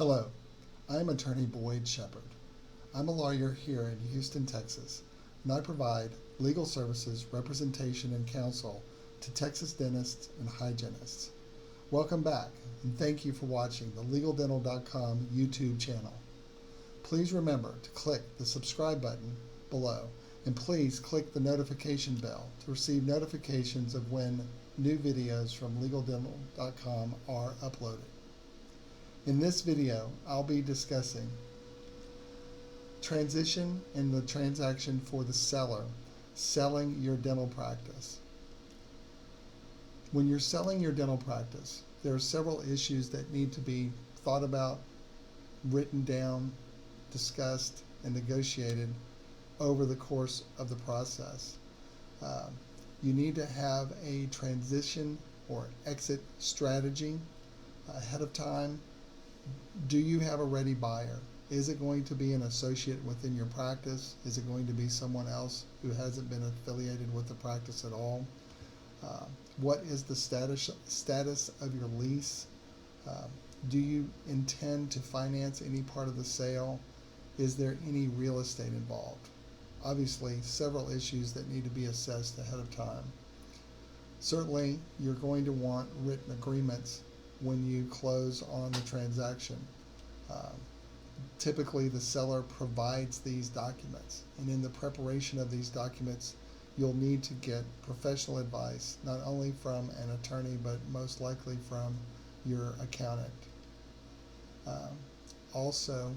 Hello, I'm attorney Boyd Shepard. I'm a lawyer here in Houston, Texas, and I provide legal services, representation, and counsel to Texas dentists and hygienists. Welcome back, and thank you for watching the LegalDental.com YouTube channel. Please remember to click the subscribe button below, and please click the notification bell to receive notifications of when new videos from LegalDental.com are uploaded. In this video, I'll be discussing transition in the transaction for the seller selling your dental practice. When you're selling your dental practice, there are several issues that need to be thought about, written down, discussed, and negotiated over the course of the process. You need to have a transition or exit strategy ahead of time. Do you have a ready buyer? Is it going to be an associate within your practice? Is it going to be someone else who hasn't been affiliated with the practice at all? What is the status of your lease? Do you intend to finance any part of the sale? Is there any real estate involved? Obviously, several issues that need to be assessed ahead of time. Certainly, you're going to want written agreements when you close on the transaction. Typically, the seller provides these documents, and in the preparation of these documents, you'll need to get professional advice, not only from an attorney, but most likely from your accountant. Also,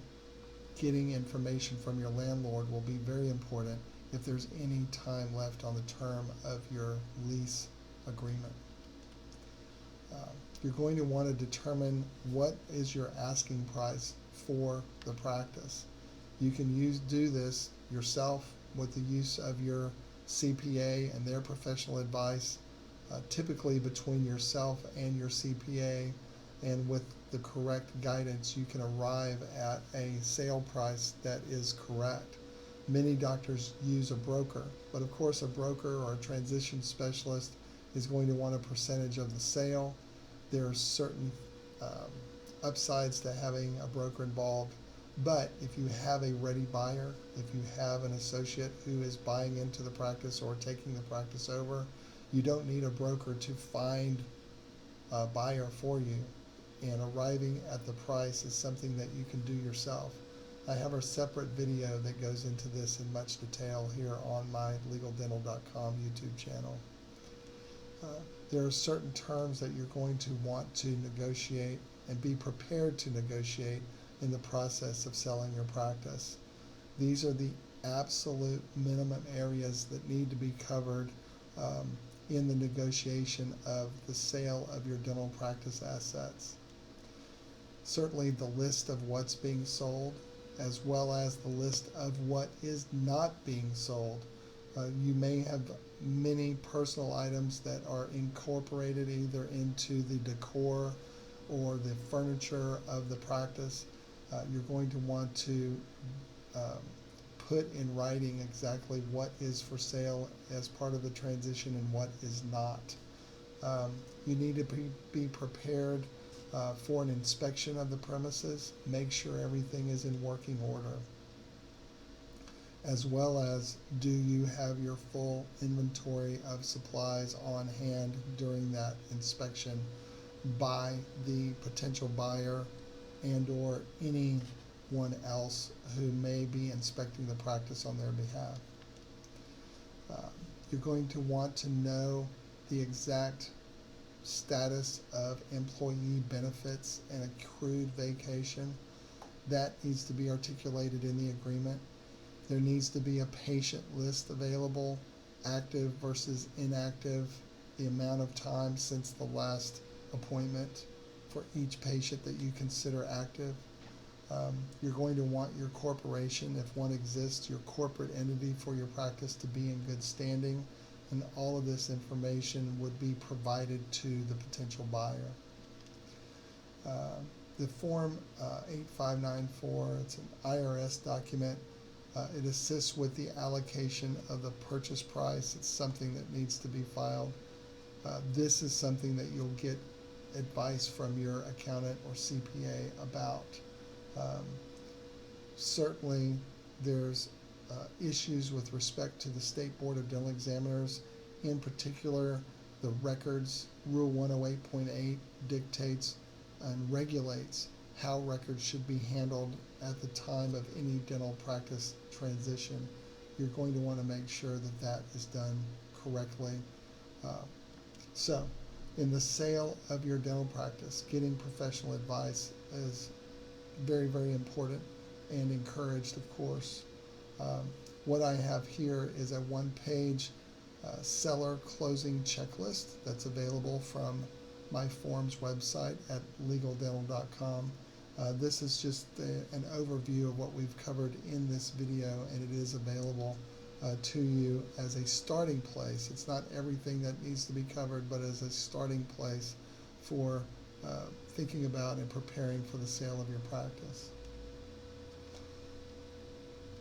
getting information from your landlord will be very important if there's any time left on the term of your lease agreement. You're going to want to determine what is your asking price for the practice. You can do this yourself with the use of your CPA and their professional advice, typically between yourself and your CPA, and with the correct guidance you can arrive at a sale price that is correct. Many doctors use a broker, but of course a broker or a transition specialist is going to want a percentage of the sale. There are certain upsides to having a broker involved, but if you have a ready buyer, if you have an associate who is buying into the practice or taking the practice over, you don't need a broker to find a buyer for you, and arriving at the price is something that you can do yourself. I have a separate video that goes into this in much detail here on my LegalDental.com YouTube channel. There are certain terms that you're going to want to negotiate and be prepared to negotiate in the process of selling your practice. These are the absolute minimum areas that need to be covered in the negotiation of the sale of your dental practice assets. Certainly the list of what's being sold, as well as the list of what is not being sold. You may have many personal items that are incorporated either into the decor or the furniture of the practice. You're going to want to put in writing exactly what is for sale as part of the transition and what is not. You need to be prepared for an inspection of the premises. Make sure everything is in working order, as well as do you have your full inventory of supplies on hand during that inspection by the potential buyer and or anyone else who may be inspecting the practice on their behalf. You're going to want to know the exact status of employee benefits and accrued vacation. That needs to be articulated in the agreement. There needs to be a patient list available, active versus inactive, the amount of time since the last appointment for each patient that you consider active. You're going to want your corporation, if one exists, your corporate entity for your practice to be in good standing, and all of this information would be provided to the potential buyer. The Form 8594, it's an IRS document. It assists with the allocation of the purchase price. It's something that needs to be filed. This is something that you'll get advice from your accountant or CPA about. Um, Certainly, there's issues with respect to the State Board of Dental Examiners. In particular, the records, Rule 108.8 dictates and regulates how records should be handled at the time of any dental practice transition. You're going to want to make sure that that is done correctly. Uh, so, in the sale of your dental practice, getting professional advice is very, very important and encouraged, of course. What I have here is a one-page seller closing checklist that's available from my forms website at legaldental.com. This is just an overview of what we've covered in this video, and it is available to you as a starting place. It's not everything that needs to be covered, but as a starting place for thinking about and preparing for the sale of your practice.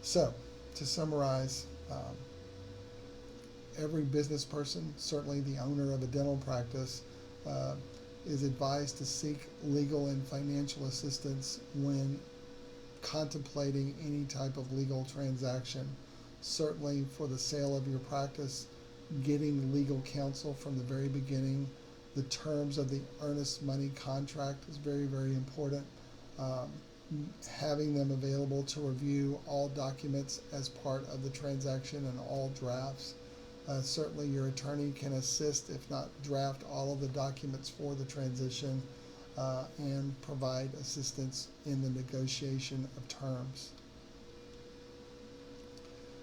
So, to summarize, every business person, certainly the owner of a dental practice, is advised to seek legal and financial assistance when contemplating any type of legal transaction. Certainly for the sale of your practice, getting legal counsel from the very beginning. The terms of the earnest money contract is very, very important. Having them available to review all documents as part of the transaction and all drafts. Certainly your attorney can assist, if not draft all of the documents for the transition, and provide assistance in the negotiation of terms.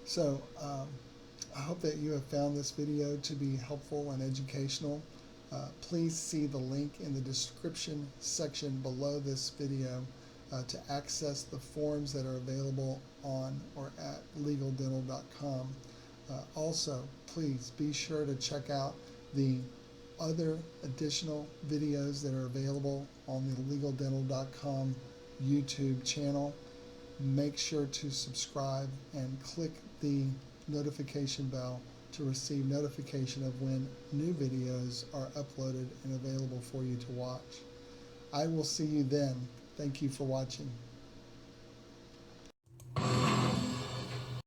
So I hope that you have found this video to be helpful and educational. Please see the link in the description section below this video to access the forms that are available on or at legaldental.com. Also, please be sure to check out the other additional videos that are available on the legaldental.com YouTube channel. Make sure to subscribe and click the notification bell to receive notification of when new videos are uploaded and available for you to watch. I will see you then. Thank you for watching.